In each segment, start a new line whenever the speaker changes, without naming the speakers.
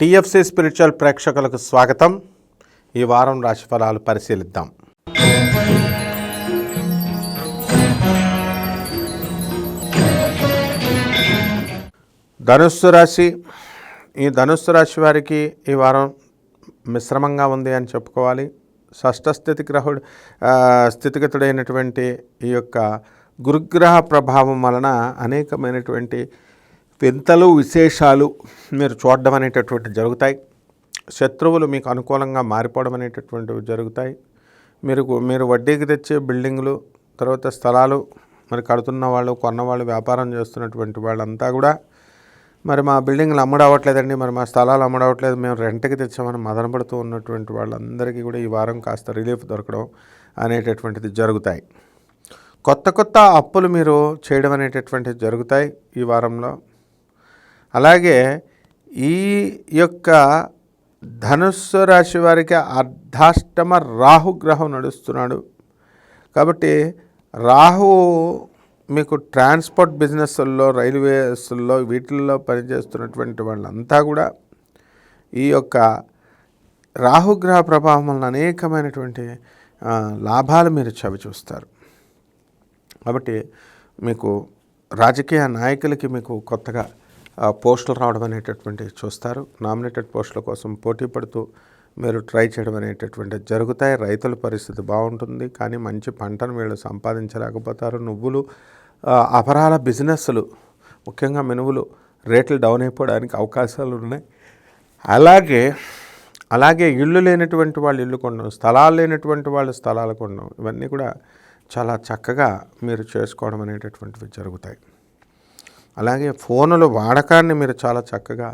TFC spiritual ప్రేక్షకులకు స్వాగతం. ఈ వారం రాశిఫలాలు పరిశీలిద్దాం. ధనుస్సు రాశి. ఈ ధనుస్సు రాశి వారికి ఈ వారం మిశ్రమంగా ఉంది అని చెప్పుకోవాలి. షష్ఠ స్థితిగతుడైనటువంటి ఈ యొక్క గురుగ్రహ ప్రభావం వలన అనేకమైనటువంటి వింతలు విశేషాలు మీరు చూడడం అనేటటువంటి జరుగుతాయి. శత్రువులు మీకు అనుకూలంగా మారిపోవడం అనేటటువంటివి జరుగుతాయి. మీరు వడ్డీకి తెచ్చే బిల్డింగులు, తర్వాత స్థలాలు మరి కడుతున్న వాళ్ళు, కొన్నవాళ్ళు, వ్యాపారం చేస్తున్నటువంటి వాళ్ళంతా కూడా మరి మా బిల్డింగ్లు అమ్ముడవట్లేదండి, మరి మా స్థలాలు అమ్ముడవట్లేదు, మేము రెంట్కి తెచ్చామని మదనపడుతూ ఉన్నటువంటి వాళ్ళందరికీ కూడా ఈ వారం కాస్త రిలీఫ్ దొరకడం అనేటటువంటిది జరుగుతాయి. కొత్త అప్పులు మీరు చేయడం అనేటటువంటిది జరుగుతాయి ఈ వారంలో. అలాగే ఈ యొక్క ధనుస్సు రాశి వారికి అర్ధాష్టమ రాహుగ్రహం నడుస్తున్నాడు. కాబట్టి రాహు మీకు ట్రాన్స్పోర్ట్ బిజినెస్ల్లో, రైల్వేస్లో, వీటిల్లో పనిచేస్తున్నటువంటి వాళ్ళంతా కూడా ఈ యొక్క రాహుగ్రహ ప్రభావం వలన అనేకమైనటువంటి లాభాలు మీరు చవిచూస్తారు. కాబట్టి మీకు రాజకీయ నాయకులకి మీకు కొత్తగా పోస్టులు రావడం అనేటటువంటివి చూస్తారు. నామినేటెడ్ పోస్టుల కోసం పోటీ పడుతూ మీరు ట్రై చేయడం అనేటటువంటివి జరుగుతాయి. రైతుల పరిస్థితి బాగుంటుంది, కానీ మంచి పంటను వీళ్ళు సంపాదించలేకపోతారు. నువ్వులు, అపరాల బిజినెస్లు, ముఖ్యంగా మినువులు రేట్లు డౌన్ అయిపోవడానికి అవకాశాలు ఉన్నాయి. అలాగే ఇళ్ళు లేనటువంటి వాళ్ళు ఇల్లు కొనడం, స్థలాలు లేనటువంటి వాళ్ళు స్థలాలు కొనడం, ఇవన్నీ కూడా చాలా చక్కగా మీరు చేసుకోవడం అనేటటువంటివి జరుగుతాయి. అలాగే ఫోనుల వాడకాన్ని మీరు చాలా చక్కగా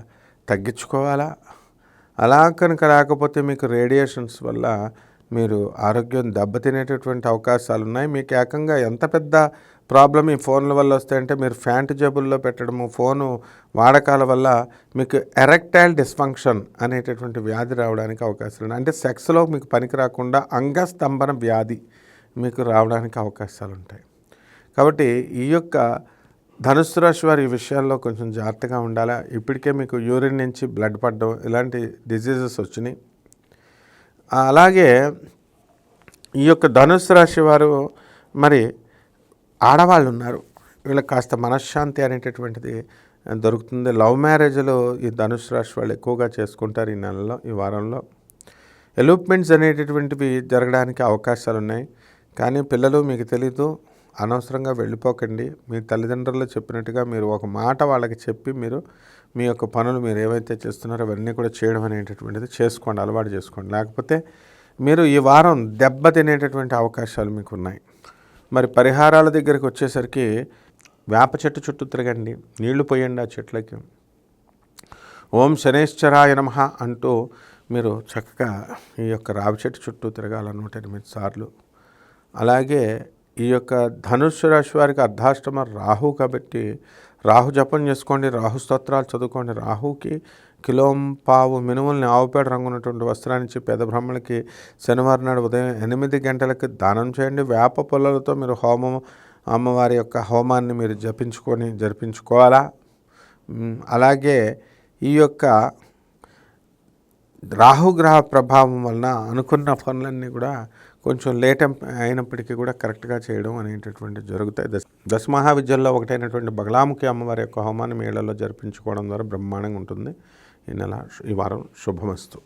తగ్గించుకోవాలా. అలా కనుక రాకపోతే మీకు రేడియేషన్స్ వల్ల మీరు ఆరోగ్యం దెబ్బతినేటటువంటి అవకాశాలు ఉన్నాయి. మీకు ఏకంగా ఎంత పెద్ద ప్రాబ్లం ఈ ఫోన్ల వల్ల వస్తాయంటే, మీరు ఫ్యాంట్ జేబుల్లో పెట్టడము, ఫోను వాడకాల వల్ల మీకు ఎరెక్టైల్ డిస్ఫంక్షన్ అనేటటువంటి వ్యాధి రావడానికి అవకాశాలు ఉన్నాయి. అంటే సెక్స్లో మీకు పనికి రాకుండా అంగస్తంభన వ్యాధి మీకు రావడానికి అవకాశాలు ఉంటాయి. కాబట్టి ఈ యొక్క ధనుస్సు రాశి వారి ఈ విషయాల్లో కొంచెం జాగ్రత్తగా ఉండాలి. ఇప్పటికే మీకు యూరిన్ నుంచి బ్లడ్ పడడం, ఇలాంటి డిజీజెస్ వచ్చినాయి. అలాగే ఈ యొక్క ధనుస్సు రాశి వారు మరి ఆడవాళ్ళు ఉన్నారు, వీళ్ళకి కాస్త మనశ్శాంతి అనేటటువంటిది దొరుకుతుంది. లవ్ మ్యారేజ్లు ఈ ధనుస్సు రాశి వాళ్ళు ఎక్కువగా చేసుకుంటారు ఈ నెలలో, ఈ వారంలో. ఎలూప్మెంట్స్ అనేటటువంటివి జరగడానికి అవకాశాలు ఉన్నాయి. కానీ పిల్లలు మీకు తెలీదు, అనవసరంగా వెళ్ళిపోకండి. మీ తల్లిదండ్రులు చెప్పినట్టుగా మీరు ఒక మాట వాళ్ళకి చెప్పి మీరు మీ యొక్క పనులు మీరు ఏవైతే చేస్తున్నారో అవన్నీ కూడా చేయడం అనేటటువంటిది చేసుకోండి, అలవాటు చేసుకోండి. లేకపోతే మీరు ఈ వారం దెబ్బ తినేటటువంటి అవకాశాలు మీకు ఉన్నాయి. మరి పరిహారాల దగ్గరికి వచ్చేసరికి వేప చెట్టు చుట్టూ తిరగండి, నీళ్లు పోయండి ఆ చెట్లకి. ఓం శనేశ్వరాయ నమః అంటూ మీరు చక్కగా ఈ యొక్క రావి చెట్టు చుట్టూ తిరగాల 108 సార్లు. అలాగే ఈ యొక్క ధనుస్సు రాశి వారికి అర్ధాష్టమ రాహు కాబట్టి రాహు జపం చేసుకోండి, రాహు స్తోత్రాలు చదువుకోండి. రాహుకి కిలోంపావు మినుముల్ని ఆవుపేడ రంగున్నటువంటి వస్త్రాన్ని ఇచ్చి పేద బ్రాహ్మణులకి శనివారం నాడు ఉదయం 8 గంటలకు దానం చేయండి. వేప పుల్లలతో మీరు అమ్మవారి యొక్క హోమాన్ని మీరు జరిపించుకోవాలా. అలాగే ఈ యొక్క రాహుగ్రహ ప్రభావం వలన అనుకున్న పనులన్నీ కూడా కొంచెం లేట్ అయినప్పటికీ కూడా కరెక్ట్గా చేయడం అనేటటువంటి జరుగుతాయి. దశమహావిద్యల్లో ఒకటైనటువంటి బగలాముఖి అమ్మవారి యొక్క హోమాన్ని మీ ఇళ్లలో జరిపించుకోవడం ద్వారా బ్రహ్మాండంగా ఉంటుంది. ఈ వారం శుభమస్తు.